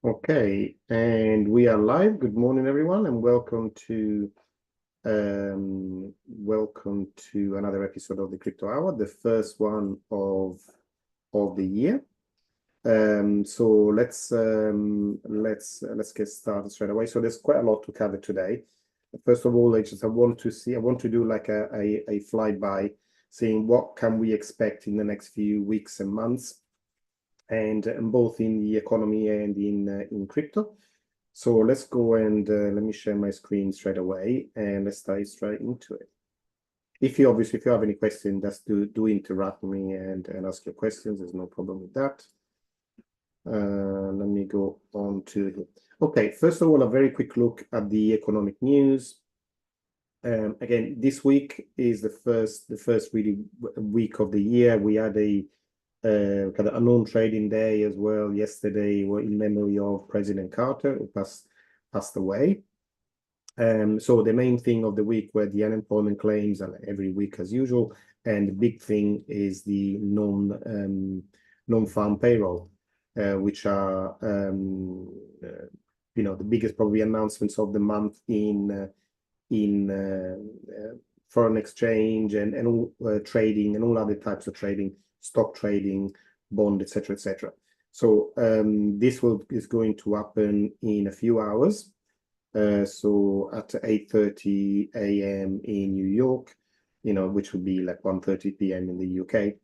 Okay, and we are live. Good morning, everyone, and welcome to another episode of the Crypto Hour, the first one of the year. So let's get started straight away. So there's quite a lot to cover today. First of all, I want to do like a flyby, seeing what can we expect in the next few weeks and months, and both in the economy and in crypto. So let's go and let me share my screen straight away, and let's dive straight into it. If you have any questions, just do interrupt me and ask your questions. There's no problem with that. Let me go on to okay. First of all, a very quick look at the economic news. Again, this week is the first really week of the year. We had a kind of a non-trading day as well yesterday, in memory of President Carter, who passed away. So the main thing of the week were the unemployment claims, and every week as usual, and the big thing is the non-farm payroll, which are the biggest probably announcements of the month in foreign exchange and all trading and all other types of trading, stock trading, bond, etc., etc. So this is going to happen in a few hours. So at 8:30 a.m. in New York, which would be like 1:30 p.m. in the UK,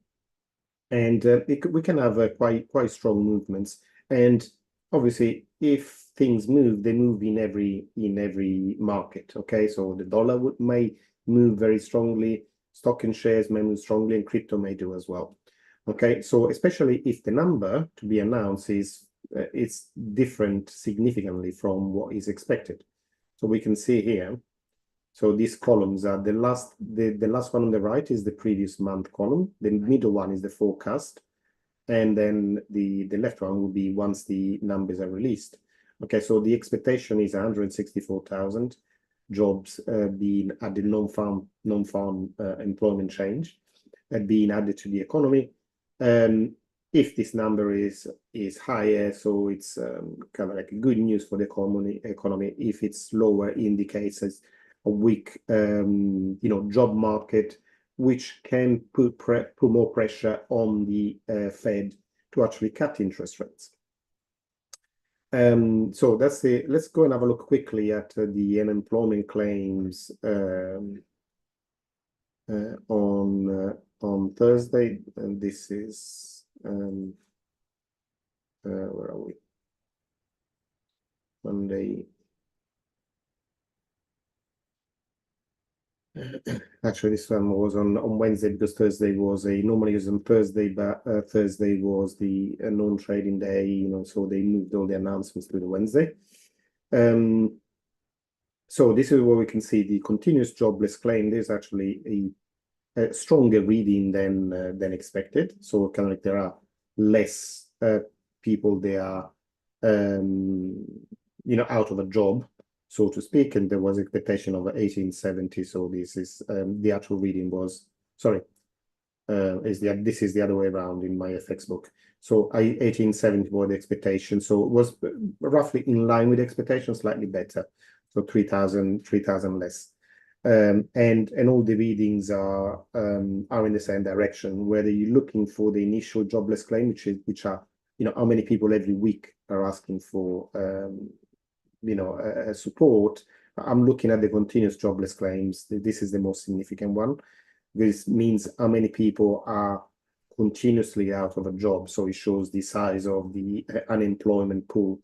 and we can have quite strong movements. And obviously, if things move, they move in every market. Okay, so the dollar may move very strongly, stock and shares may move strongly, and crypto may do as well. Okay, so especially if the number to be announced is it's different significantly from what is expected. So we can see here. So these columns are the last one on the right is the previous month column. The middle one is the forecast, and then the left one will be once the numbers are released. Okay, so the expectation is 164,000 jobs being added, non-farm employment change being added to the economy. If this number is higher, so it's kind of like good news for the economy. If it's lower, indicates as a weak job market, which can put more pressure on the Fed to actually cut interest rates. So let's go and have a look quickly at the unemployment claims on Thursday, and this is where are we? Monday. Actually, this one was on Wednesday, because Thursday was normally is on Thursday, but Thursday was the non-trading day, so they moved all the announcements to the Wednesday. So this is where we can see the continuous jobless claim. There's actually a stronger reading than expected. So kind of like there are less people they are out of a job, so to speak, and there was expectation of 1870. So this is the actual reading was this is the other way around in my FX book. So 1870 was the expectation. So it was roughly in line with expectation, slightly better. So 3,000 less. And all the readings are in the same direction. Whether you're looking for the initial jobless claim, which are how many people every week are asking for support. I'm looking at the continuous jobless claims. This is the most significant one. This means how many people are continuously out of a job. So it shows the size of the unemployment pool.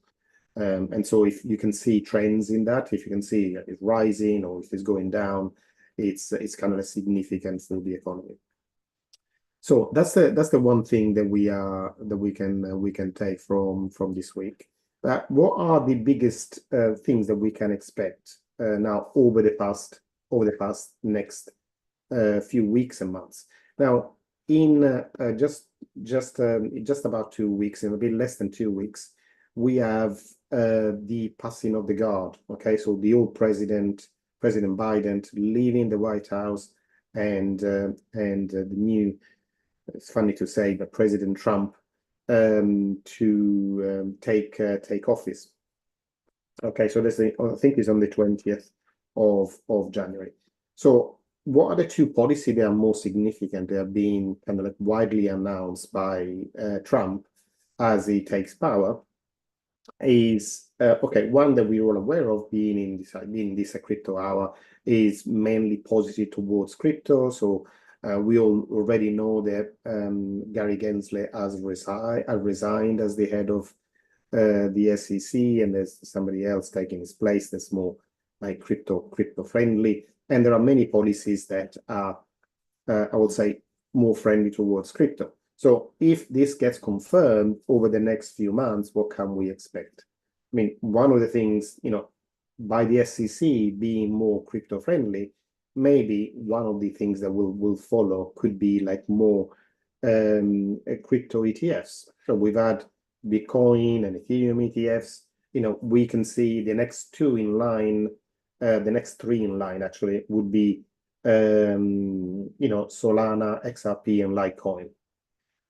And so if you can see trends in that, if you can see it's rising or if it's going down, it's kind of a significant for the economy. So that's the one thing that we can take from this week. What are the biggest things that we can expect now over the past next few weeks and months? Now, in just about 2 weeks, in a bit less than 2 weeks, we have the passing of the guard. Okay, so the old President Biden leaving the White House, and the new, it's funny to say, but President Trump take office. Okay, so I think it's on the 20th of January. So what are the two policies that are more significant? They are being kind of like widely announced by Trump as he takes power. Is okay, one that we're all aware of, being in this crypto hour, is mainly positive towards crypto. So we all already know that Gary Gensler has resigned as the head of the SEC, and there's somebody else taking his place that's more like crypto friendly. And there are many policies that are, I would say, more friendly towards crypto. So if this gets confirmed over the next few months, what can we expect? I mean, one of the things, by the SEC being more crypto friendly, maybe one of the things that will follow could be like more crypto ETFs. So we've had Bitcoin and Ethereum ETFs. We can see the next two in line, the next three in line actually would be Solana, XRP, and Litecoin.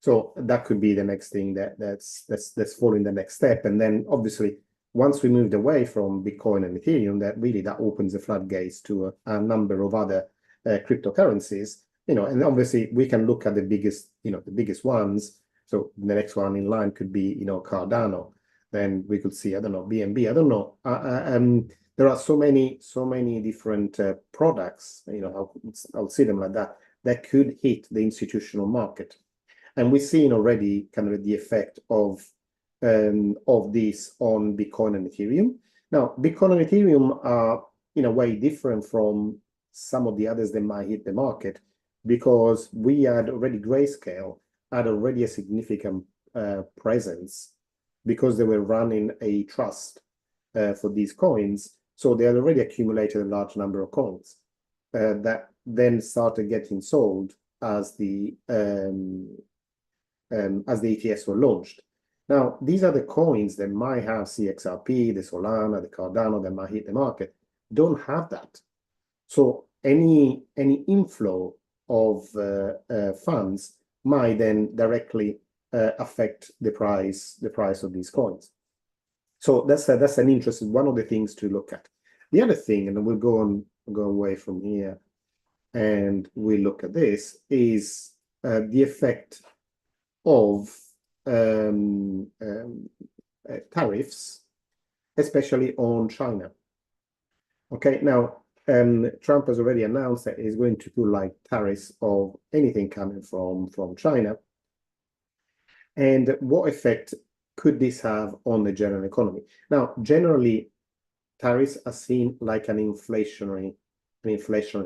So that could be the next thing that's following the next step. And then obviously, once we moved away from Bitcoin and Ethereum, that opens the floodgates to a number of other cryptocurrencies. And obviously we can look at the biggest ones. So the next one in line could be Cardano. Then we could see, I don't know, BNB. I don't know. There are so many different products. I'll see them like that could hit the institutional market. And we've seen already kind of the effect of this on Bitcoin and Ethereum. Now, Bitcoin and Ethereum are in a way different from some of the others that might hit the market, because we had already, Grayscale had already a significant presence, because they were running a trust for these coins. So they had already accumulated a large number of coins that then started getting sold as the ETFs were launched. Now, these are the coins that might have CXRP, the Solana, the Cardano that might hit the market, don't have that. So any inflow of funds might then directly affect the price of these coins. So that's an interesting one of the things to look at. The other thing, and we'll go away from here, and we look at this, is the effect of tariffs, especially on China. Okay, now Trump has already announced that he's going to put like tariffs of anything coming from China. And what effect could this have on the general economy? Now, generally, tariffs are seen like an inflationary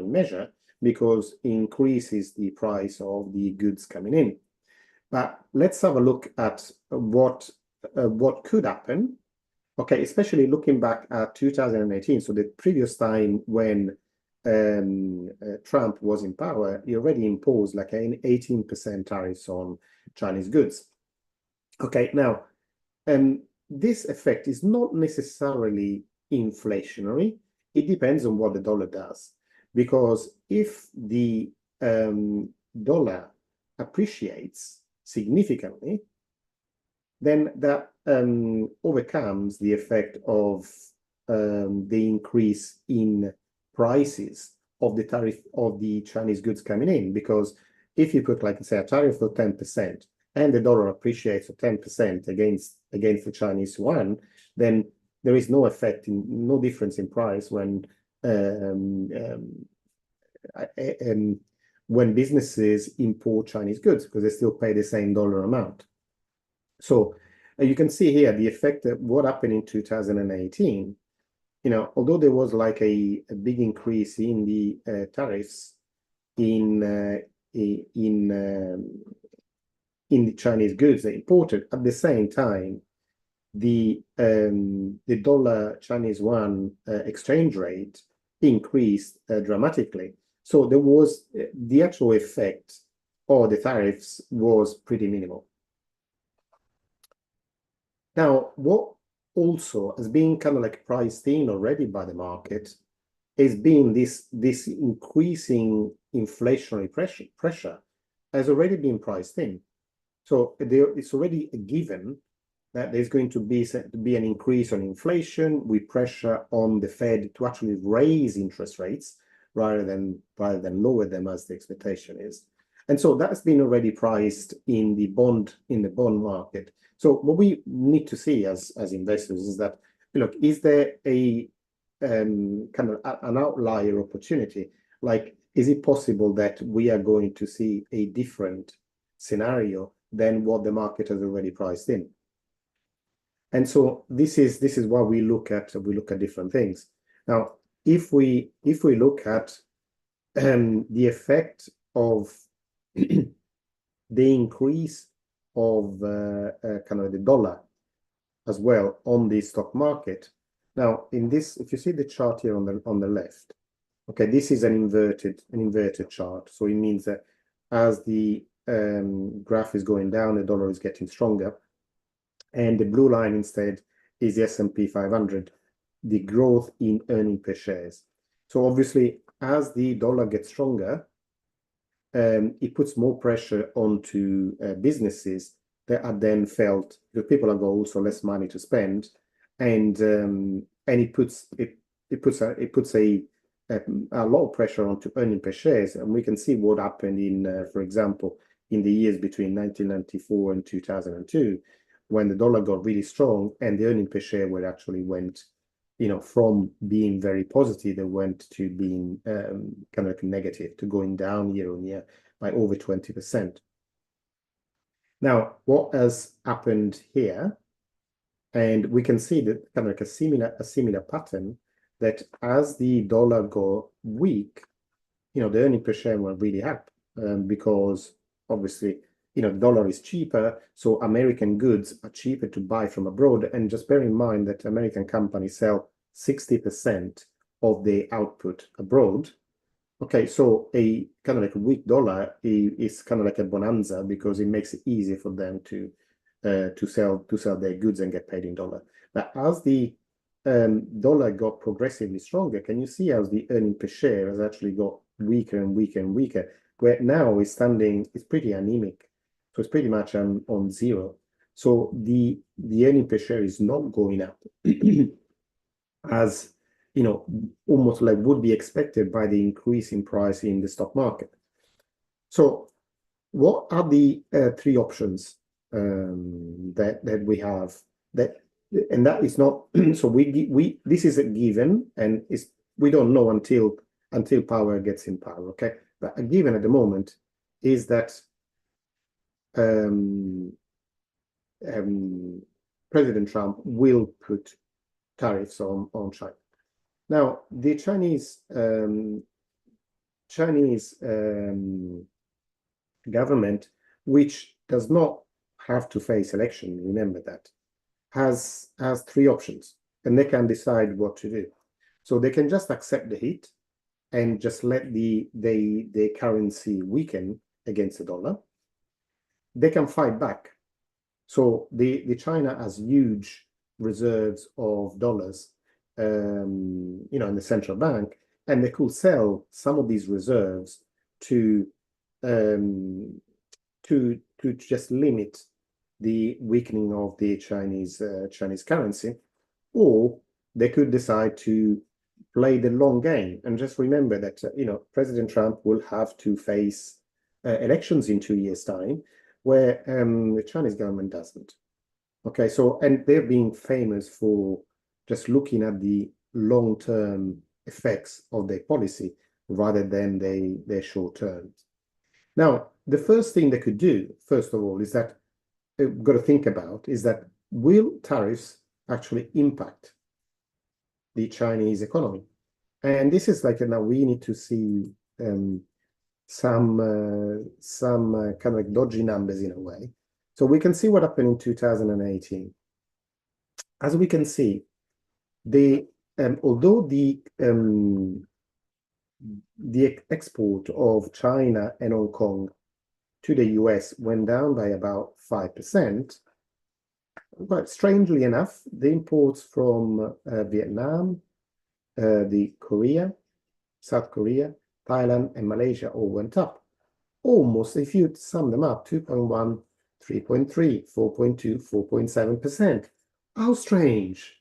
measure, because it increases the price of the goods coming in. But let's have a look at what could happen. Okay, especially looking back at 2018, so the previous time when Trump was in power, he already imposed like an 18% tariffs on Chinese goods. Okay, now, this effect is not necessarily inflationary. It depends on what the dollar does, because if the dollar appreciates significantly, then that overcomes the effect of the increase in prices of the tariff of the Chinese goods coming in. Because if you put, like, say, a tariff of 10%, and the dollar appreciates 10% against the Chinese yuan, then there is no difference in price when businesses import Chinese goods, because they still pay the same dollar amount. So you can see here the effect of what happened in 2018. Although there was like a big increase in the tariffs in the Chinese goods they imported, at the same time, the dollar Chinese yuan exchange rate increased dramatically. So there was the actual effect of the tariffs was pretty minimal. Now, what also has been kind of like priced in already by the market is being this increasing inflationary pressure has already been priced in. So it's already a given that there's going to be an increase on inflation with pressure on the Fed to actually raise interest rates rather than lower them as the expectation is. And so that's been already priced in the bond market. So what we need to see as investors is that, look, is there a kind of an outlier opportunity? Like, is it possible that we are going to see a different scenario than what the market has already priced in? And so this is why we look at different things. Now, if we look at the effect of the increase of kind of the dollar as well on the stock market. Now, in this, if you see the chart here on the left, okay, this is an inverted chart. So it means that as the graph is going down, the dollar is getting stronger, and the blue line instead is the S&P 500, the growth in earning per shares. So obviously, as the dollar gets stronger, it puts more pressure onto businesses that are then felt that people have got also less money to spend, and it puts a lot of pressure onto earning per shares. And we can see what happened in, for example, in the years between 1994 and 2002, when the dollar got really strong and the earning per share actually went, from being very positive, they went to being kind of like negative, to going down year on year by over 20%. Now, what has happened here, and we can see that kind of like a similar pattern, that as the dollar got weak, the earning per share went really up, because obviously, the dollar is cheaper, so American goods are cheaper to buy from abroad. And just bear in mind that American companies sell 60% of their output abroad. Okay, so a kind of like a weak dollar is kind of like a bonanza, because it makes it easier for them to sell their goods and get paid in dollar. But as the dollar got progressively stronger, can you see how the earning per share has actually got weaker and weaker and weaker, where now it's pretty anemic. So it's pretty much on zero. So the earning per share is not going up as almost like would be expected by the increase in price in the stock market. So what are the three options that we have? And that is not so this is a given, and we don't know until power gets in power. Okay, but a given at the moment is that President Trump will put tariffs on China. Now, the Chinese government, which does not have to face election, remember that, has three options, and they can decide what to do. So they can just accept the hit and just let the currency weaken against the dollar. They can fight back. So the China has huge reserves of dollars, in the central bank, and they could sell some of these reserves to just limit the weakening of the Chinese currency, or they could decide to play the long game. And just remember that President Trump will have to face elections in 2 years' time, where the Chinese government doesn't. Okay, so, and they're being famous for just looking at the long-term effects of their policy rather than their short terms. Now, the first thing they could do, first of all, is that we've got to think about is that will tariffs actually impact the Chinese economy? And this is like, now we need to see some kind of like dodgy numbers in a way. So we can see what happened in 2018. As we can see, although the export of China and Hong Kong to the US went down by about 5%, but strangely enough, the imports from Vietnam, South Korea, Thailand, and Malaysia all went up. Almost, if you sum them up, 2.1, 3.3, 4.2, 4.7%. How strange.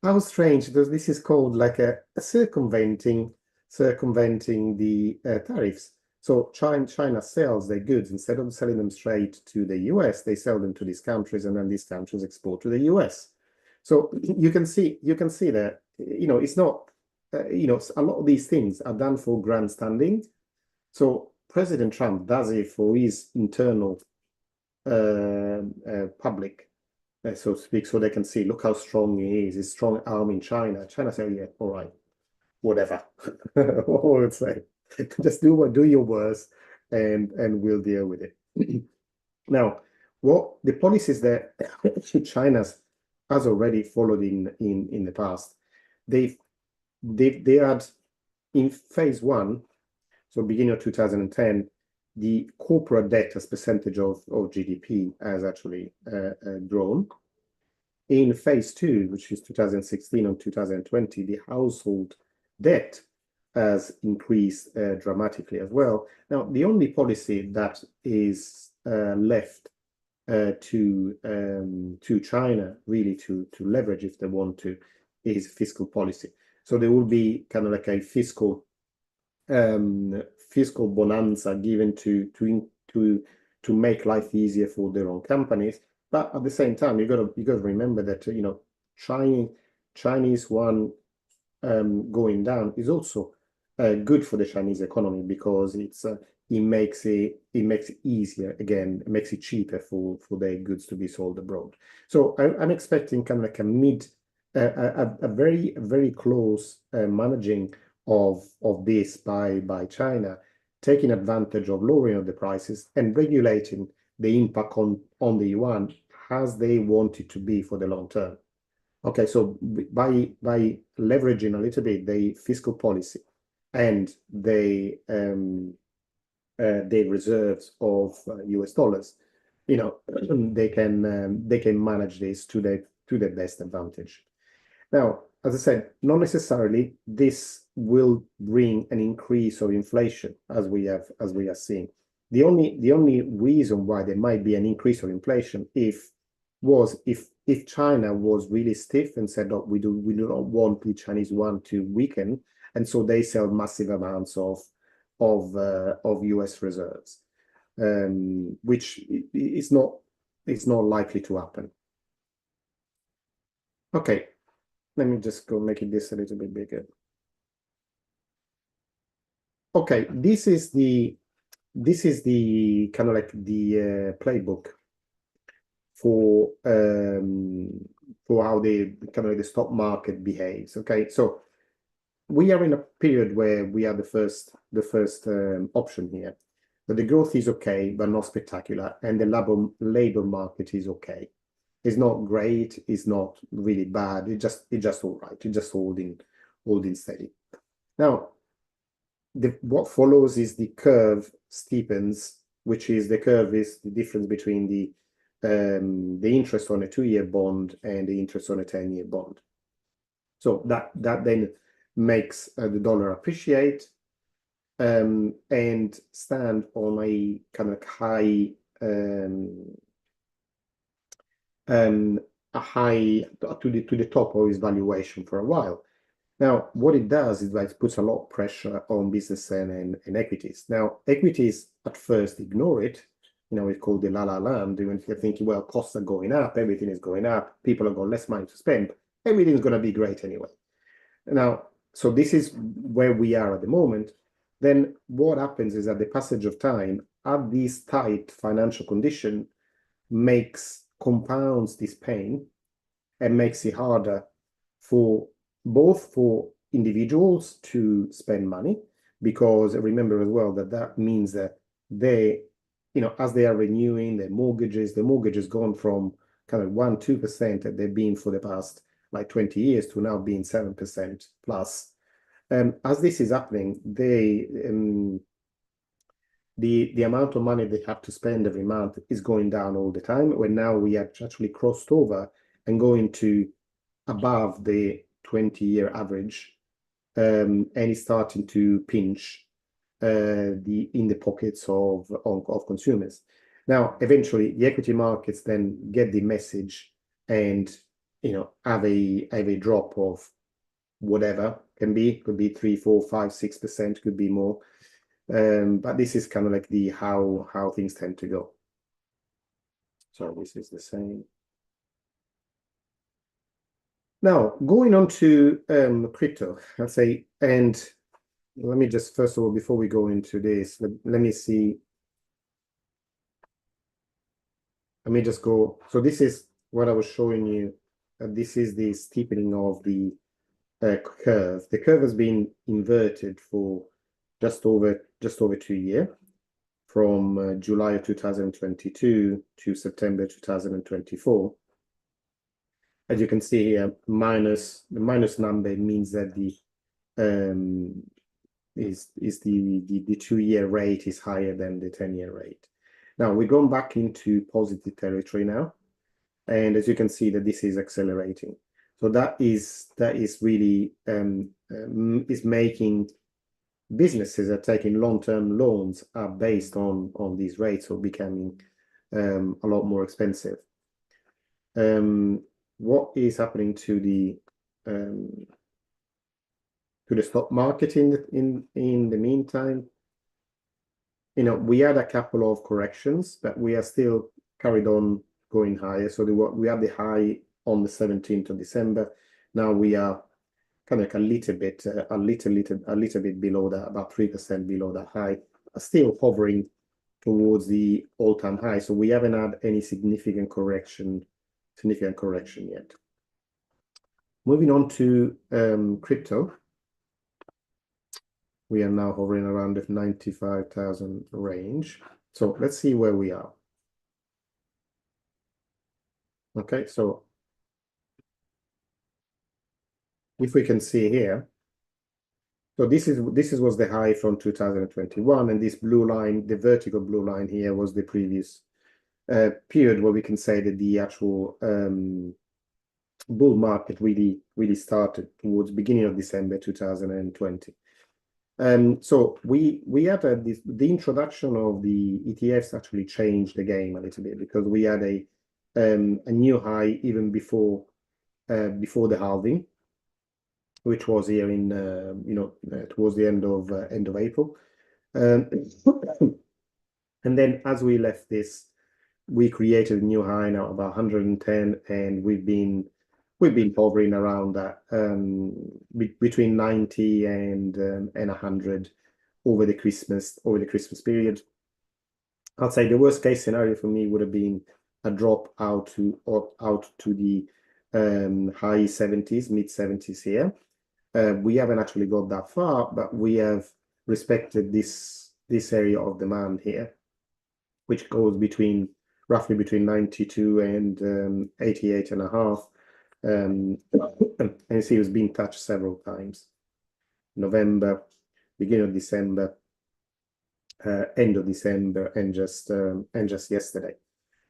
How strange, because this is called like a circumventing the tariffs. So China sells their goods, instead of selling them straight to the US, they sell them to these countries, and then these countries export to the US. So you can see that, it's not, a lot of these things are done for grandstanding. So President Trump does it for his internal public, so to speak, so they can see, look how strong he is, his strong arm in China. China say, yeah, all right, whatever. What would say? Just do your worst, and we'll deal with it. Now, what the policies that China has already followed in the past, they had in phase one, so beginning of 2010, the corporate debt as percentage of GDP has actually grown. In phase two, which is 2016 and 2020, the household debt has increased dramatically as well. Now, the only policy that is left to China really to leverage, if they want to, is fiscal policy. So there will be kind of like a fiscal bonanza given to make life easier for their own companies. But at the same time, you got to remember that Chinese yuan going down is also good for the Chinese economy, because it makes it easier, again, it makes it cheaper for their goods to be sold abroad. So I'm expecting kind of like a very close managing of this by China, taking advantage of lowering of the prices and regulating the impact on the yuan as they want it to be for the long term. Okay, so by leveraging a little bit the fiscal policy and the reserves of US dollars, they can manage this to their best advantage. Now, as I said, not necessarily this will bring an increase of inflation as we are seeing. The only reason why there might be an increase of inflation if China was really stiff and said, "Oh, we do not want the Chinese yuan to weaken," and so they sell massive amounts of US reserves, which is not likely to happen. Okay, let me just go make this a little bit bigger. Okay, this is the kind of like the playbook for how the kind of the stock market behaves. Okay, so we are in a period where we are the first option here, but the growth is okay, but not spectacular, and the labor market is okay. It's not great, it's not really bad, it's just all right, it's just holding steady. Now, what follows is the curve steepens, which is the curve is the difference between the interest on a 2-year bond and the interest on a 10-year bond. So that then makes the dollar appreciate and stand on a kind of high to the top of its valuation for a while. Now, what it does is that it puts a lot of pressure on business and equities. Now, equities at first ignore it. It's called the la la land. When you're thinking, well, costs are going up, everything is going up, people have got less money to spend, everything's going to be great anyway. Now, so this is where we are at the moment. Then what happens is that the passage of time at this tight financial condition compounds this pain and makes it harder for individuals to spend money, because remember as well that means that they, as they are renewing their mortgages, the mortgage has gone from kind of 1-2% that they've been for the past like 20 years to now being 7% plus. As this is happening, the amount of money they have to spend every month is going down all the time, when now we have actually crossed over and going to above the 20-year average, and it's starting to pinch in the pockets of consumers. Now, eventually, the equity markets then get the message and, have a drop of whatever could be 3, 4, 5, 6%, could be more. But this is kind of like the how things tend to go. So this is the same. Now, going on to crypto, let's say, and let me just, first of all, before we go into this, let me see. Let me just go. So this is what I was showing you. This is the steepening of the curve. The curve has been inverted for just over 2 years, from July of 2022 to September 2024. As you can see here, the minus number means that the the 2-year rate is higher than the 10-year rate. Now we're going back into positive territory now, and as you can see that this is accelerating. So that is really is making businesses that are taking long-term loans are based on these rates or becoming a lot more expensive. What is happening to the stock market in the meantime? We had a couple of corrections, but we are still carried on going higher. So we had the high on the 17th of December. Now we are kind of like a little bit below that, about 3% below that high, still hovering towards the all-time high. So we haven't had any significant correction yet. Moving on to crypto. We are now hovering around the 95,000 range. So let's see where we are. Okay, so if we can see here, so this was the high from 2021, and this blue line, the vertical blue line here, was the previous period where we can say that the actual bull market really started towards beginning of December 2020. So we had the introduction of the ETFs actually changed the game a little bit, because we had a new high even before the halving, which was here in towards the end of April, and then as we left this, we created a new high now about 110, and we've been hovering around that between 90 and 100 over the Christmas period. I'd say the worst case scenario for me would have been a drop out to the high 70s, mid 70s here. We haven't actually got that far, but we have respected this area of demand here, which goes roughly between 92 and 88.5. And you see it's been touched several times. November, beginning of December, end of December, and just yesterday.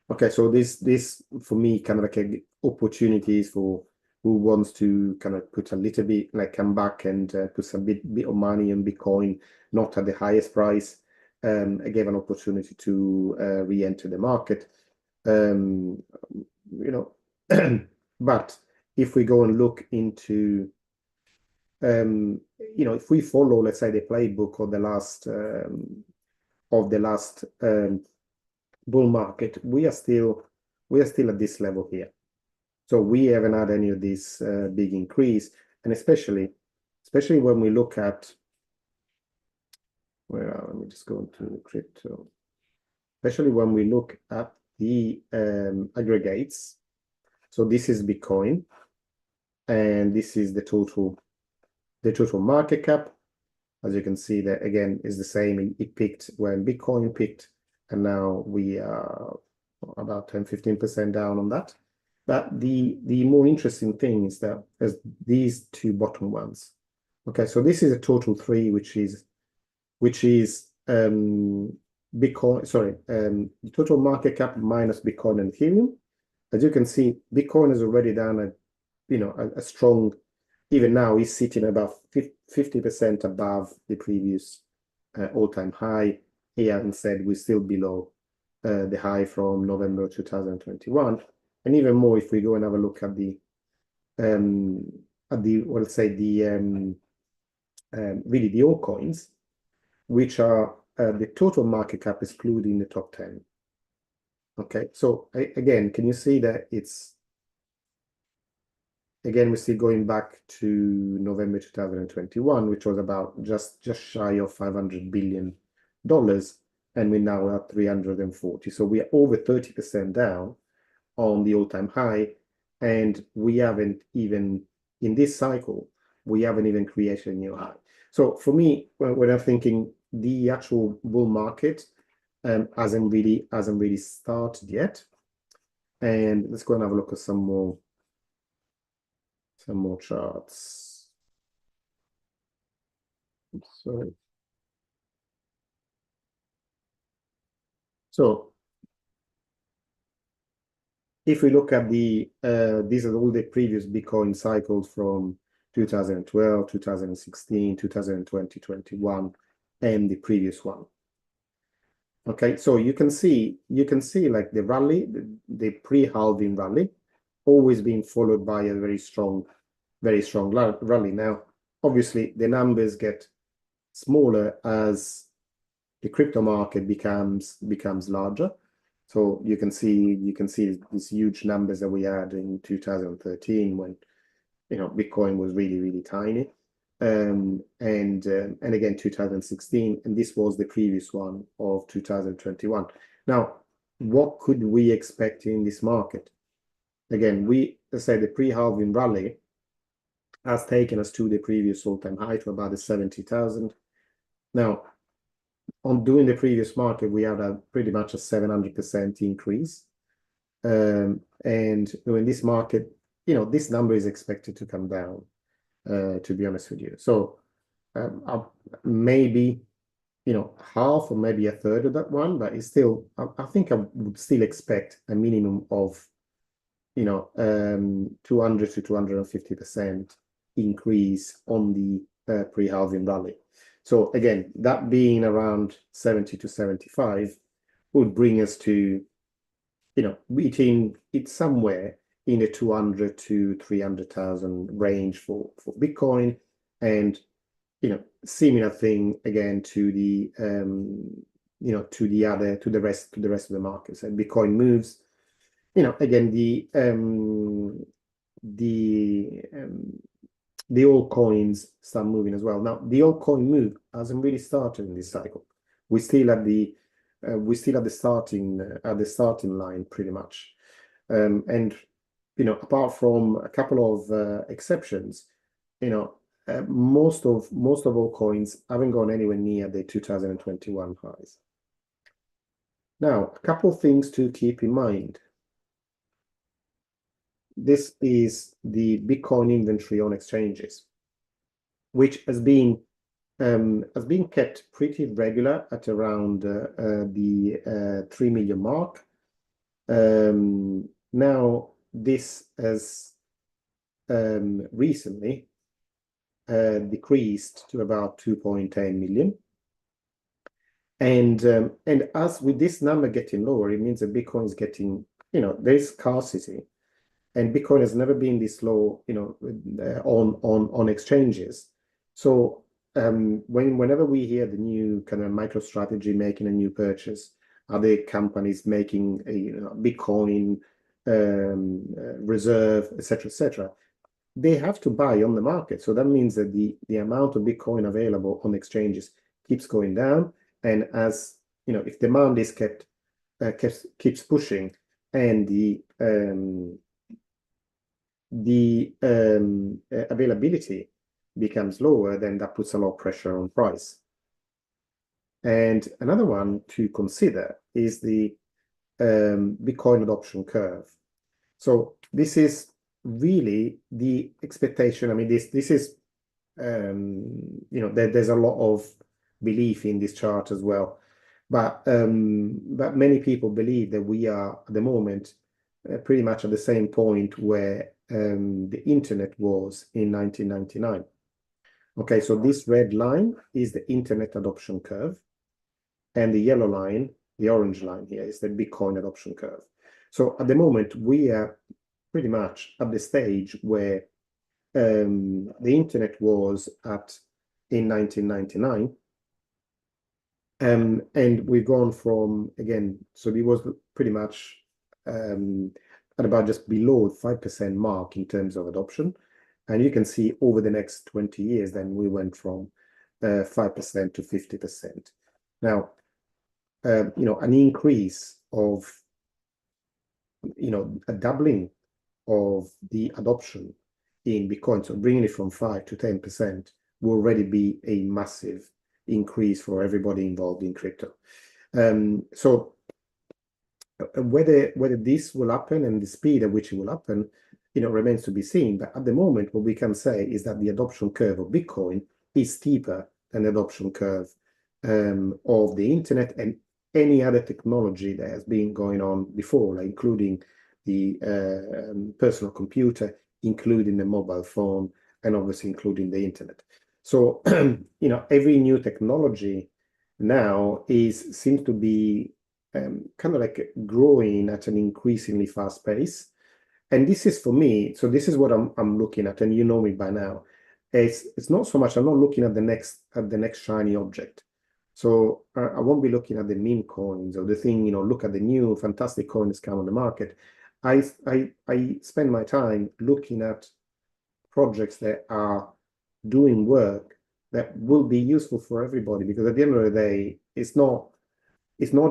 Okay, so this for me kind of like opportunities for who wants to kind of put a little bit, like, come back and put some bit of money in Bitcoin, not at the highest price. I gave an opportunity to re-enter the market. But if we go and look into, if we follow, let's say, the playbook of the last bull market, we are still at this level here. So we haven't had any of this big increase, and especially when we look at let me just go into crypto. Especially when we look at the aggregates. So this is Bitcoin, and this is the total market cap. As you can see, that again is the same. It peaked when Bitcoin peaked, and now we are about 10-15% down on that. But the more interesting thing is that there's these two bottom ones. Okay, so this is a total 3, which is Bitcoin. Sorry, the total market cap minus Bitcoin and Ethereum. As you can see, Bitcoin is already down a strong. Even now, he's sitting about 50% above the previous all-time high. Here, instead, we're still below the high from November 2021, and even more if we go and have a look at the well, say the really the altcoins, which are the total market cap excluding the top 10. Okay, so again, can you see that it's again we're still going back to November 2021, which was about just shy of $500 billion, and we're now at 340. So we are over 30% down on the all-time high, and we haven't even in this cycle we haven't even created a new high. So for me, when I'm thinking the actual bull market hasn't really started yet. And let's go and have a look at some more charts. Sorry. So if we look at these are all the previous Bitcoin cycles from 2012, 2016, 2020, 21, and the previous one. Okay, so you can see like the rally, the pre-halving rally, always being followed by a very strong rally. Now, obviously, the numbers get smaller as the crypto market becomes larger. So you can see these huge numbers that we had in 2013 when Bitcoin was really tiny, and again 2016, and this was the previous one of 2021. Now, what could we expect in this market? Again, let's say the pre-halving rally has taken us to the previous all-time high to about 70,000. Now, on doing the previous market, we had a pretty much a 700% increase. And in this market, this number is expected to come down, to be honest with you. So maybe, half or maybe a third of that one, but it's still, I think I would still expect a minimum of, 200 to 250% increase on the pre-halving rally. So again, that being around 70 to 75 would bring us to, beating it somewhere in the 200 to 300,000 range for Bitcoin, and similar thing again to the to the rest of the markets. And Bitcoin moves, again the altcoins start moving as well. Now, the altcoin move hasn't really started in this cycle. We're still at the starting line pretty much, and apart from a couple of exceptions, most of altcoins haven't gone anywhere near the 2021 highs. Now, a couple of things to keep in mind. This is the Bitcoin inventory on exchanges, which has been kept pretty regular at around the 3 million mark. Now, this has recently decreased to about 2.10 million. And as with this number getting lower, it means that Bitcoin is getting, there's scarcity. And Bitcoin has never been this low, on exchanges. So whenever we hear the new kind of MicroStrategy making a new purchase, other companies making a Bitcoin reserve, etc., they have to buy on the market. So that means that the amount of Bitcoin available on exchanges keeps going down, and as if demand is keeps pushing, and the availability becomes lower, then that puts a lot of pressure on price. And another one to consider is the Bitcoin adoption curve. So this is really the expectation. I mean, this is there's a lot of belief in this chart as well, but many people believe that we are at the moment pretty much at the same point where the internet was in 1999. Okay, so this red line is the internet adoption curve, and the yellow line the orange line here, is the Bitcoin adoption curve. So at the moment, we are pretty much at the stage where the internet was at in 1999. And we've gone from, again, so it was pretty much at about just below 5% mark in terms of adoption. And you can see over the next 20 years, then we went from 5% to 50%. Now, an increase of, a doubling of the adoption in Bitcoin, so bringing it from 5 to 10% will already be a massive increase for everybody involved in crypto. So whether this will happen and the speed at which it will happen, remains to be seen. But at the moment, what we can say is that the adoption curve of Bitcoin is steeper than the adoption curve of the internet and any other technology that has been going on before, like including the personal computer, including the mobile phone, and obviously including the internet. So, every new technology now seems to be kind of like growing at an increasingly fast pace. And this is for me, so this is what I'm looking at, and you know me by now. It's not so much, I'm not looking at the next shiny object. So I won't be looking at the meme coins or the thing, look at the new fantastic coins come on the market. I spend my time looking at projects that are doing work that will be useful for everybody, because at the end of the day, it's not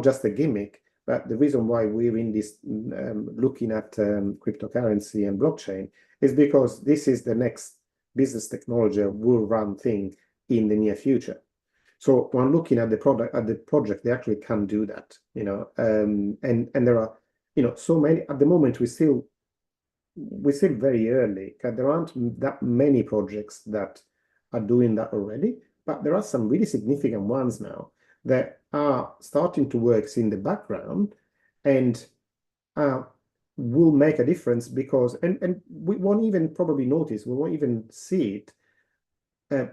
just a gimmick, but the reason why we're in this looking at cryptocurrency and blockchain is because this is the next business technology will run thing in the near future. So when looking at the project, they actually can do that, and there are, so many at the moment. We're still very early. There aren't that many projects that are doing that already, but there are some really significant ones now that are starting to work in the background and will make a difference, because and we won't even probably notice, we won't even see it,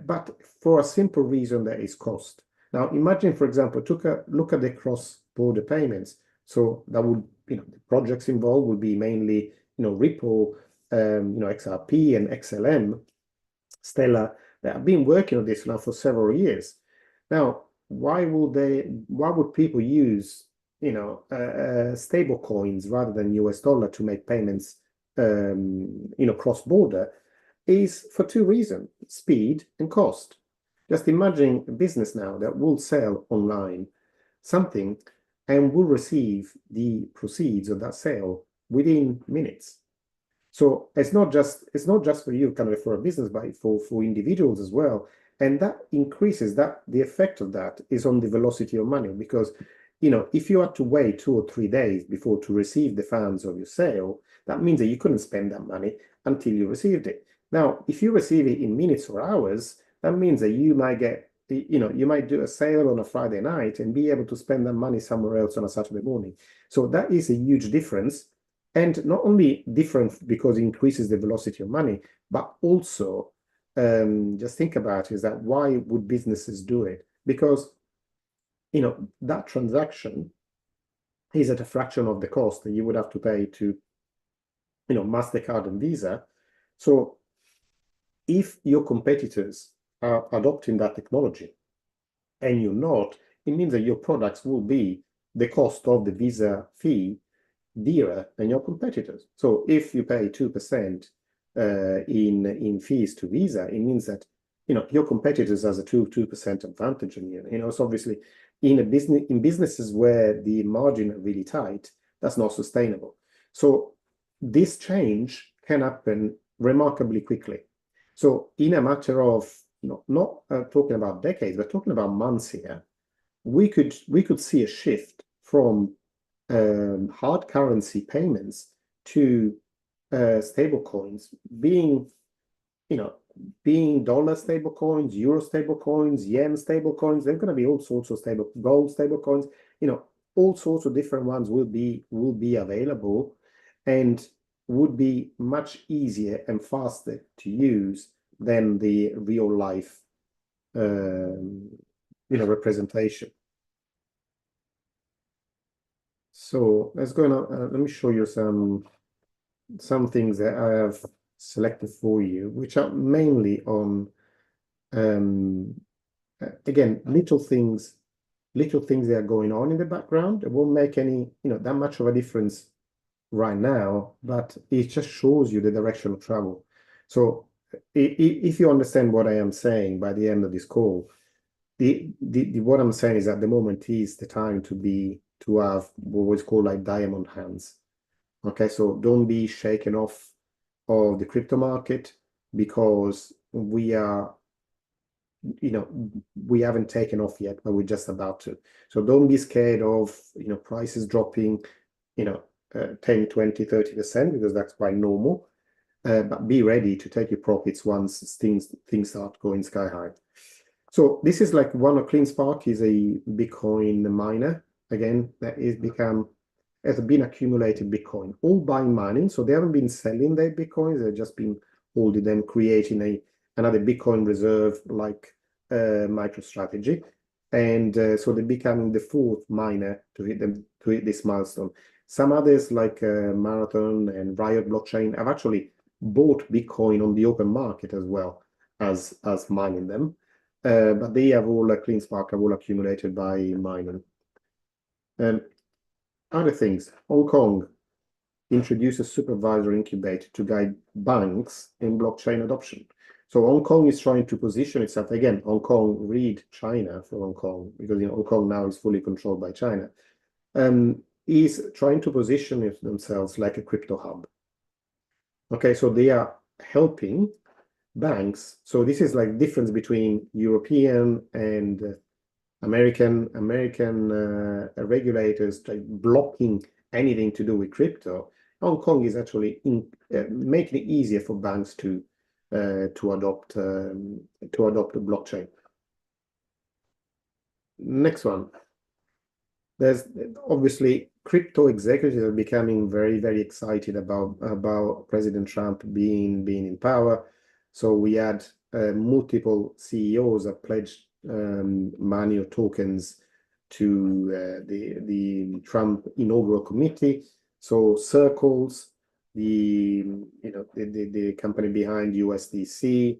but for a simple reason, that is cost. Now imagine, for example, look at the cross-border payments. So that would, the projects involved would be mainly Ripple, XRP and XLM, Stellar, that have been working on this now for several years. Now, why would people use stable coins rather than US dollar to make payments cross-border? Is for two reasons: speed and cost. Just imagine a business now that will sell online something and will receive the proceeds of that sale within minutes. So it's not just for you, kind of for a business, but for individuals as well. And that increases that the effect of that is on the velocity of money, because if you had to wait 2 or 3 days before to receive the funds of your sale, that means that you couldn't spend that money until you received it. Now, if you receive it in minutes or hours, that means that you might get, you might do a sale on a Friday night and be able to spend that money somewhere else on a Saturday morning. So that is a huge difference. And not only different because it increases the velocity of money, but also just think about is that why would businesses do it? Because, that transaction is at a fraction of the cost that you would have to pay to, MasterCard and Visa. So if your competitors are adopting that technology and you're not, it means that your products will be the cost of the Visa fee dearer than your competitors. So if you pay 2% in fees to Visa, it means that your competitors has a 2% advantage on you. So obviously in businesses where the margin are really tight, that's not sustainable. So this change can happen remarkably quickly. So in a matter of not talking about decades, but talking about months here, we could see a shift from hard currency payments to stable coins, being dollar stable coins, euro stable coins, yen stable coins. There's going to be all sorts of gold stable coins. All sorts of different ones will be available and would be much easier and faster to use than the real life representation. So let's go now. Let me show you some things that I have selected for you, which are mainly on again little things that are going on in the background. It won't make any that much of a difference right now, but it just shows you the direction of travel. So if you understand what I am saying by the end of this call, what I'm saying is at the moment is the time to have what is called like diamond hands. Okay, so don't be shaken off of the crypto market because we haven't taken off yet, but we're just about to. So don't be scared of prices dropping 10, 20, 30% because that's quite normal. But be ready to take your profits once things start going sky high. So this is like one of CleanSpark is a Bitcoin miner. Again, has been accumulated Bitcoin, all by mining. So they haven't been selling their Bitcoins, they've just been holding them, creating another Bitcoin reserve like MicroStrategy. And so they're becoming the fourth miner to hit this milestone. Some others like Marathon and Riot Blockchain have actually bought Bitcoin on the open market as well as mining them. But they have all CleanSpark have all accumulated by mining. Other things, Hong Kong introduced a supervisor incubator to guide banks in blockchain adoption. So Hong Kong is trying to position itself again. Hong Kong, read China for Hong Kong, because Hong Kong now is fully controlled by China. Is trying to position themselves like a crypto hub. Okay, so they are helping banks. So this is like difference between European and American regulators like blocking anything to do with crypto. Hong Kong is actually making it easier for banks to adopt the blockchain. Next one. There's obviously crypto executives are becoming very, very excited about President Trump being in power. So we had multiple CEOs that pledged money or tokens to the Trump inaugural committee. So Circles, the company behind USDC,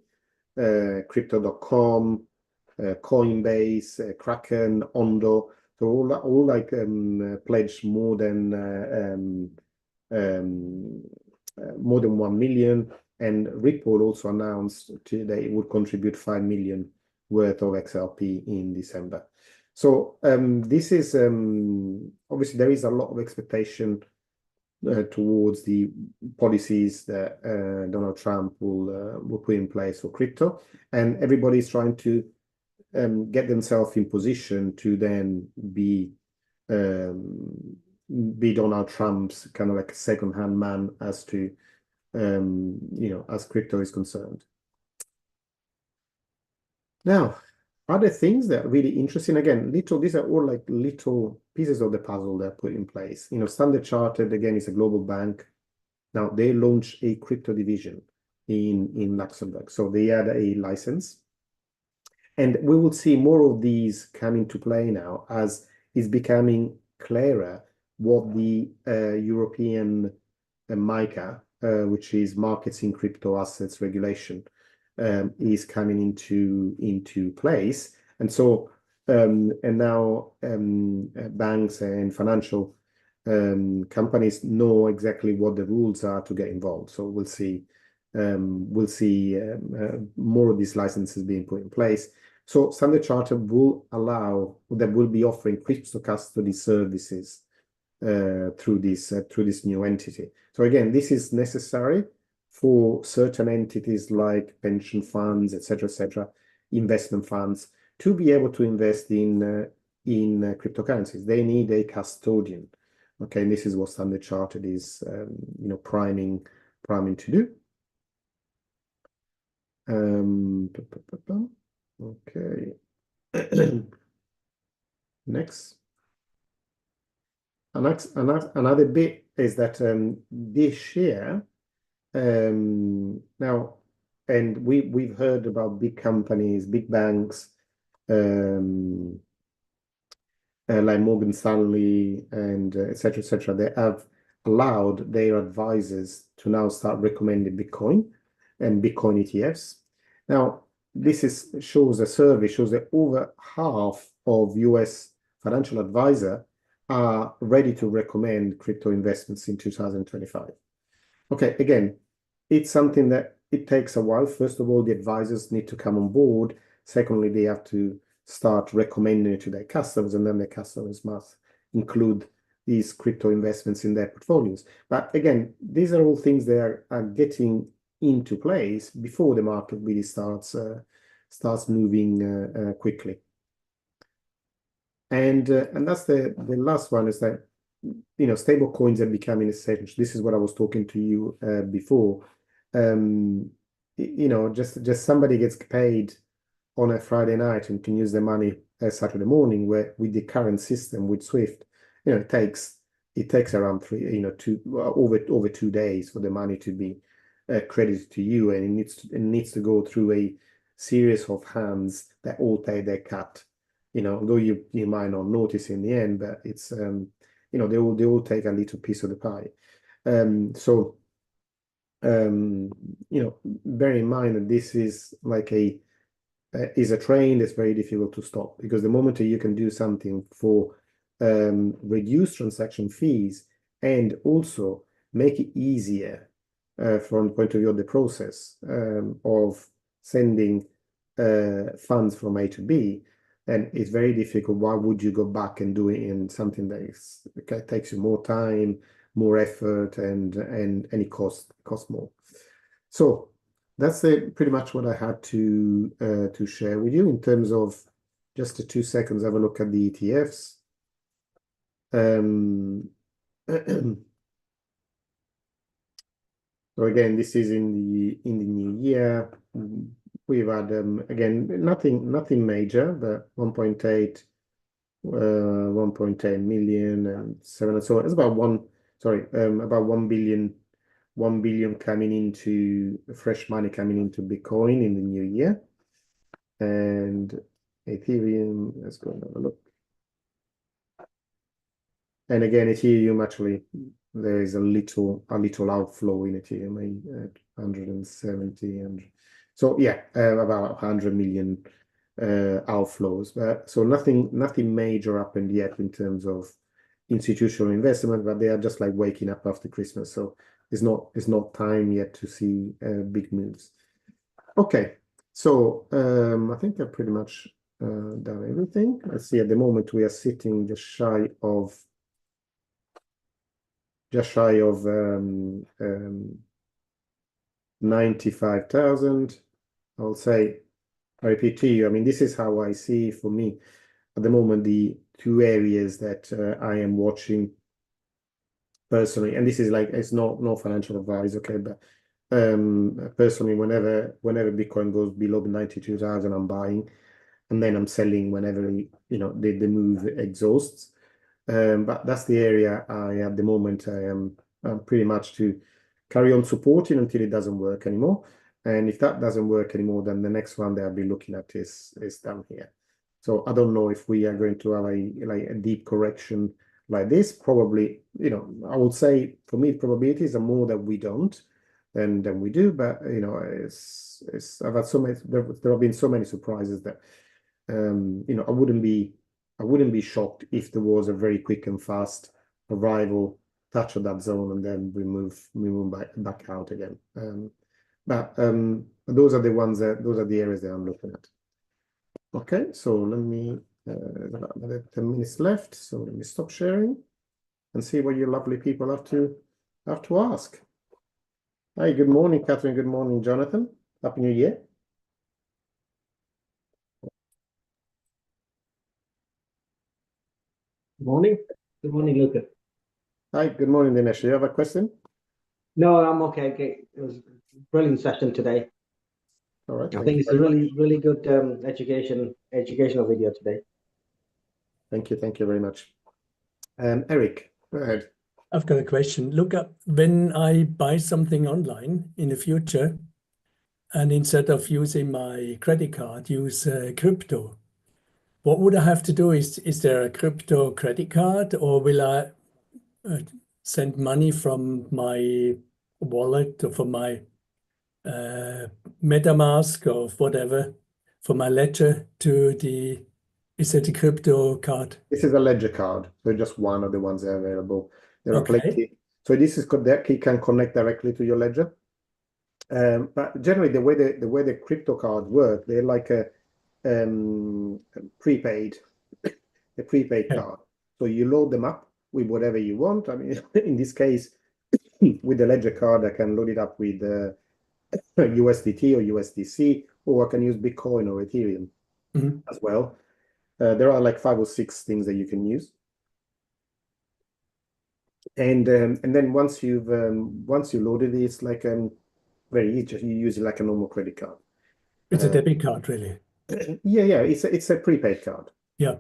Crypto.com, Coinbase, Kraken, Ondo. So all like pledged more than 1 million, and Ripple also announced that it would contribute 5 million worth of XRP in December. So this is obviously there is a lot of expectation towards the policies that Donald Trump will put in place for crypto, and everybody is trying to get themselves in position to then be Donald Trump's kind of like a second-hand man as to as crypto is concerned. Now, other things that are really interesting, again, these are all like little pieces of the puzzle that are put in place. Standard Chartered, again, is a global bank. Now, they launched a crypto division in Luxembourg. So they had a license. And we will see more of these come into play now as it's becoming clearer what the European MiCA, which is Markets in Crypto Assets Regulation, is coming into place. And so, and now banks and financial companies know exactly what the rules are to get involved. So we'll see more of these licenses being put in place. So Standard Chartered will be offering crypto custody services through this new entity. So again, this is necessary for certain entities like pension funds, etc., investment funds, to be able to invest in cryptocurrencies. They need a custodian. Okay, and this is what Standard Chartered is priming to do. Okay. Next. Another bit is that this year now, and we've heard about big companies, big banks like Morgan Stanley and etc., etc., they have allowed their advisors to now start recommending Bitcoin and Bitcoin ETFs. Now, this shows a survey shows that over half of US financial advisors are ready to recommend crypto investments in 2025. Okay, again, it's something that it takes a while. First of all, the advisors need to come on board. Secondly, they have to start recommending it to their customers, and then their customers must include these crypto investments in their portfolios. But again, these are all things that are getting into place before the market really starts moving quickly. And that's the last one, is that stable coins are becoming essential. This is what I was talking to you before. Just somebody gets paid on a Friday night and can use the money Saturday morning, where with the current system with Swift, it takes around over 2 days for the money to be credited to you, and it needs to go through a series of hands that all take their cut. Though you might not notice in the end, but it's they all take a little piece of the pie. Bear in mind that this is like a train that's very difficult to stop, because the moment you can do something for reduce transaction fees and also make it easier from the point of view of the process of sending funds from A to B, and it's very difficult. Why would you go back and do it in something that takes you more time, more effort, and it costs more? So that's pretty much what I had to share with you in terms of just the 2 seconds. Have a look at the ETFs. So again, this is in the new year. We've had again nothing major, but 1.8 million and 7, and so on. It's about 1 billion coming into fresh money coming into Bitcoin in the new year. And Ethereum, let's go and have a look. And again, Ethereum, actually, there is a little outflow in Ethereum, 170, and so yeah, about 100 million outflows. So nothing major happened yet in terms of institutional investment, but they are just like waking up after Christmas. So it's not time yet to see big moves. Okay, so I think I've pretty much done everything. Let's see. At the moment, we are sitting just shy of 95,000. I'll say, I repeat to you, I mean, this is how I see, for me at the moment, the 2 areas that I am watching personally, and this is like, it's no financial advice, okay, but personally, whenever Bitcoin goes below 92,000, I'm buying, and then I'm selling whenever the move exhausts. But that's the area at the moment I am pretty much to carry on supporting until it doesn't work anymore. And if that doesn't work anymore, then the next one that I'll be looking at is down here. So I don't know if we are going to have a deep correction like this. Probably, I would say for me, probabilities are more that we don't than we do. But I've had so many. There have been so many surprises that I wouldn't be shocked if there was a very quick and fast arrival, touch of that zone, and then we move back out again. But those are the areas that I'm looking at. Okay, so let me another 10 minutes left. So let me stop sharing and see what you lovely people have to ask. Hi, good morning, Catherine. Good morning, Jonathan. Happy New Year. Good morning. Good morning, Luca. Hi, good morning, Dinesh. Do you have a question? No, I'm okay. It was a brilliant session today. All right. I think it's a really good educational video today. Thank you. Thank you very much. Eric, go ahead. I've got a question. Look up, when I buy something online in the future, and instead of using my credit card, use crypto, what would I have to do? Is there a crypto credit card, or will I send money from my wallet or from my MetaMask or whatever, from my ledger to the, is it a crypto card? This is a ledger card, so just one of the ones that are available. There are Okay. plenty. So this is that you can connect directly to your ledger. But generally, the way the crypto cards work, they're like a prepaid Yeah. card. So you load them up with whatever you want. I mean, in this case, with the ledger card, I can load it up with USDT or USDC, or I can use Bitcoin or Ethereum Mhm. as well. There are like 5 or 6 things that you can use. And then once you loaded it, it's like very easy. You use it like a normal credit card. It's a debit card, really. Yeah. It's a prepaid card. Yeah.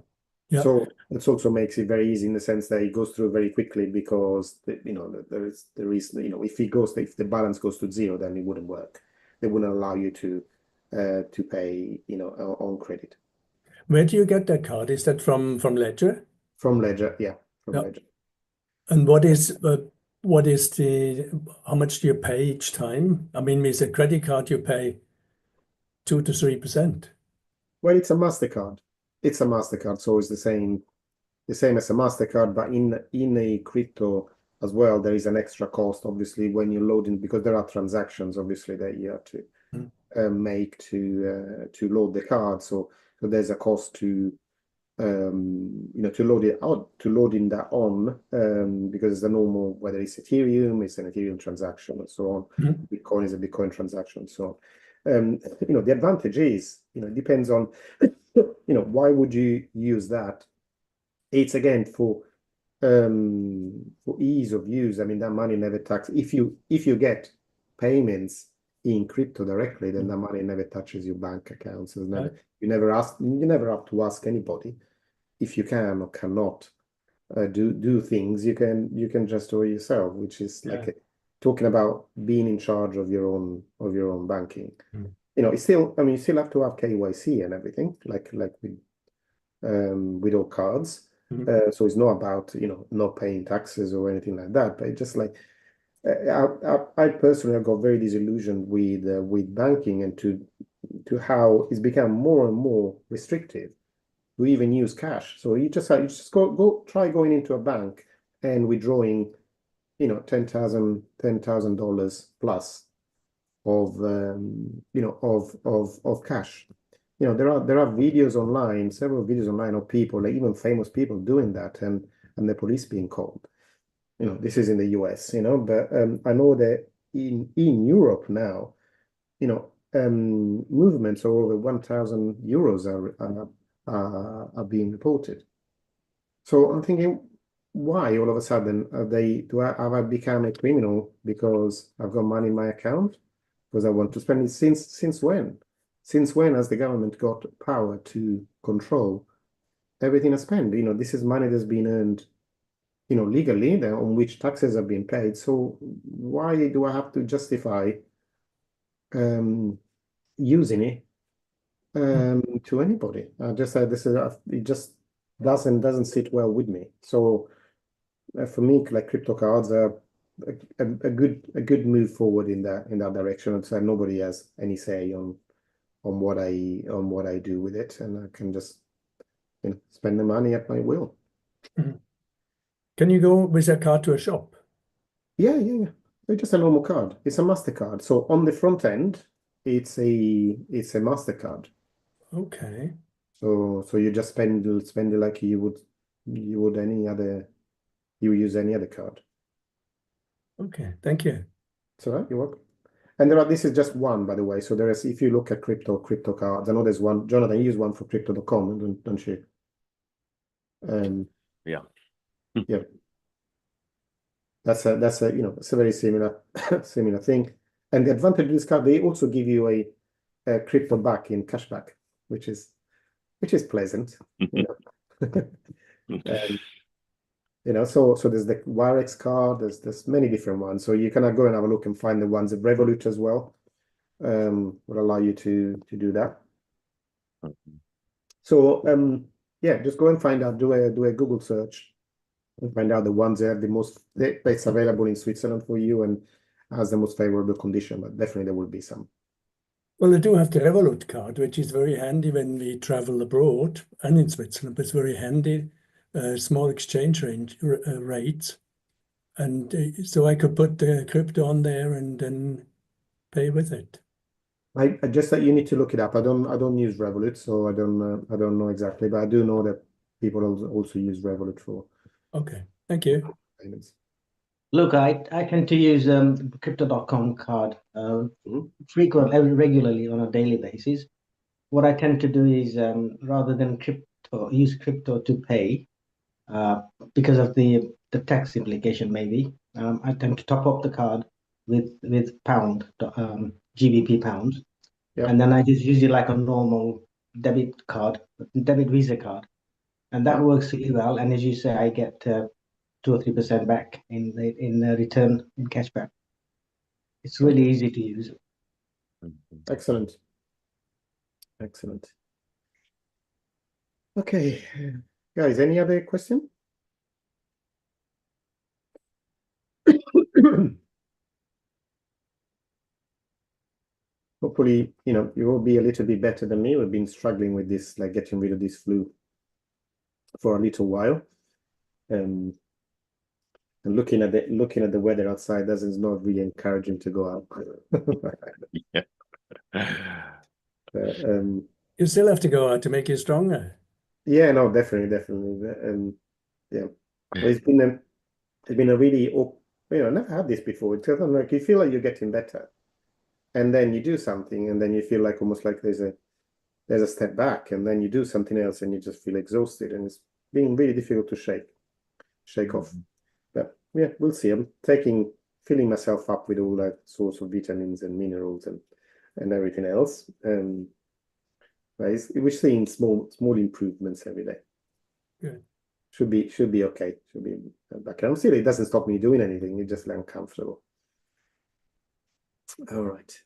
Yeah. So it also makes it very easy in the sense that it goes through very quickly because there is if the balance goes to 0, then it wouldn't work. They wouldn't allow you to pay on credit. Where do you get that card? Is that from Ledger? From Ledger, yeah, from Yeah. Ledger. And what is how much do you pay each time? I mean, with a credit card, you pay 2 to 3%. Well, it's a MasterCard. It's a MasterCard, so it's the same as a MasterCard, but in a crypto as well, there is an extra cost, obviously, when you're loading, because there are transactions, obviously, that you have to make to load the card. So there's a cost to load it out, to loading that on, because it's a normal, whether it's Ethereum, it's an Ethereum transaction, and so on. Bitcoin is a Bitcoin transaction, so the advantage is, it depends on, why would you use that? It's again for ease of use. I mean, that money never tax. If you get payments in crypto directly, then that money never touches your bank accounts. You never have to ask anybody if you can or cannot do things. You can just do it yourself, which is like talking about being in charge of your own banking. It's still, I mean, you still have to have KYC and everything, like with all cards. So it's not about not paying taxes or anything like that, but it's just like I personally have got very disillusioned with banking and to how it's become more and more restrictive to even use cash. So you just go try going into a bank and withdrawing $10,000 plus of cash. There are videos online, several videos online of people, like even famous people doing that, and the police being called. This is in the US, but I know that in Europe now, movements of over 1,000 euros are being reported. So I'm thinking, why all of a sudden have I become a criminal because I've got money in my account because I want to spend it? Since when? Since when has the government got power to control everything I spend? This is money that's been earned, legally, on which taxes are being paid. So why do I have to justify using it to anybody? It just doesn't sit well with me. So for me, like, crypto cards are a good move forward in that direction. So nobody has any say on what I do with it, and I can just spend the money at my will. Can you go with a card to a shop? Yeah. It's just a normal card. It's a MasterCard. So on the front end, it's a MasterCard. Okay. So you just spend it like you would use any other card. Okay, thank you. It's all right, you're welcome. And this is just one, by the way. So there is, if you look at crypto cards, I know there's one. Jonathan, you use one for crypto.com, don't you? Yeah. Yeah. That's a it's a very similar thing. And the advantage of this card, they also give you a crypto back in cashback, which is pleasant. So there's the Wirex card, there's many different ones. So you can go and have a look and find the ones at Revolut as well. Will allow you to do that. So yeah, just go and find out, do a Google search and find out the ones that have the most that's available in Switzerland for you and has the most favorable condition, but definitely there will be some. Well, I do have the Revolut card, which is very handy when we travel abroad and in Switzerland, but it's very handy, small exchange rates. And so I could put the crypto on there and then pay with it. I just that you need to look it up. I don't use Revolut, so I don't know exactly, but I do know that people also use Revolut for Okay, thank you. payments. Look, I tend to use Crypto.com card regularly on a daily basis. What I tend to do is rather than use crypto to pay because of the tax implication maybe. I tend to top up the card with pound, GBP pounds, Yeah. and then I just use it like a normal debit Visa card, and that works really well. And as you say, I get 2 or 3% back in return in cashback. It's really easy to use. Excellent. Excellent. Okay, guys, any other question? Hopefully, you will be a little bit better than me. We've been struggling with this, like getting rid of this flu for a little while. And looking at the weather outside is not really encouraging to go out. You still have to go out to make you stronger. Yeah, no, definitely. Yeah, but it's been a really, I never had this before. It's kind of like you feel like you're getting better, and then you do something, and then you feel like almost like there's a step back, and then you do something else, and you just feel exhausted, and it's being really difficult to shake off. But yeah, we'll see. I'm filling myself up with all that sorts of vitamins and minerals and everything else. We're seeing small improvements every day. Good. Should be okay. Should be back. And still, it doesn't stop me doing anything. It's just uncomfortable. All right.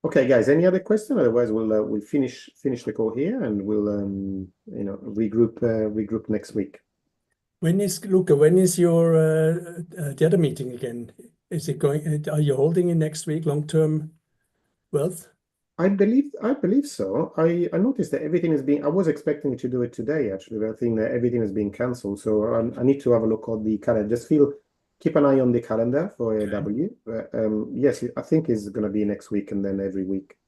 Okay, guys. Any other question? Otherwise, we'll finish the call here, and we'll regroup next week. Luca, when is your the other meeting again? Is it going? Are you holding it next week? Long-term wealth? I believe so. I noticed that everything is being. I was expecting to do it today, actually, but I think that everything is being cancelled. So I need to have a look at the calendar. Just keep an eye on the calendar for AW. Yes, I think it's going to be next week and then every week.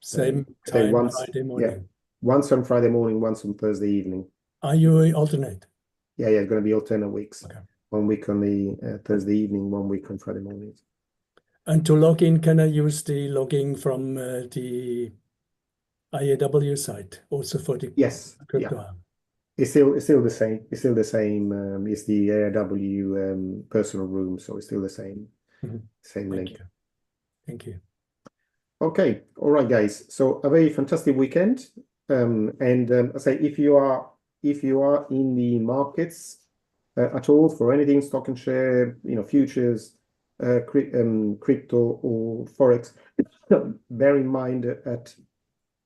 Same time, Friday morning. Yeah, once on Friday morning, once on Thursday evening. Are you alternate? Yeah, it's going to be alternate weeks. Okay. 1 week on the Thursday evening, 1 week on Friday mornings. And to log in, can I use the logging from the IAW site also for the crypto hub? It's still the same. It's still the same. It's the AW personal room, so it's still the same. Same link. Thank you. Okay, all right, guys. So a very fantastic weekend. I say if you are in the markets at all for anything, stock and share, futures, crypto or forex, bear in mind that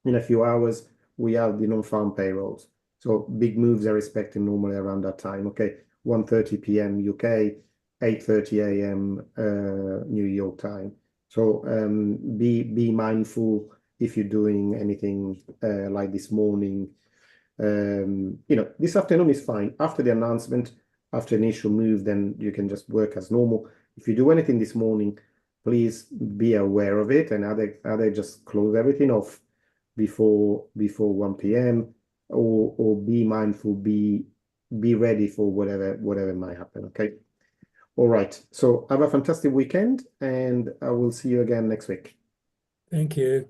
in a few hours we have the non-farm payrolls. So big moves are expected normally around that time. Okay, 1:30 p.m. UK, 8:30 a.m. New York time. So be mindful if you're doing anything like this morning. This afternoon is fine. After the announcement, after initial move, then you can just work as normal. If you do anything this morning, please be aware of it and either just close everything off before 1 p.m. or be mindful, be ready for whatever might happen. Okay. All right. So have a fantastic weekend, and I will see you again next week. Thank you.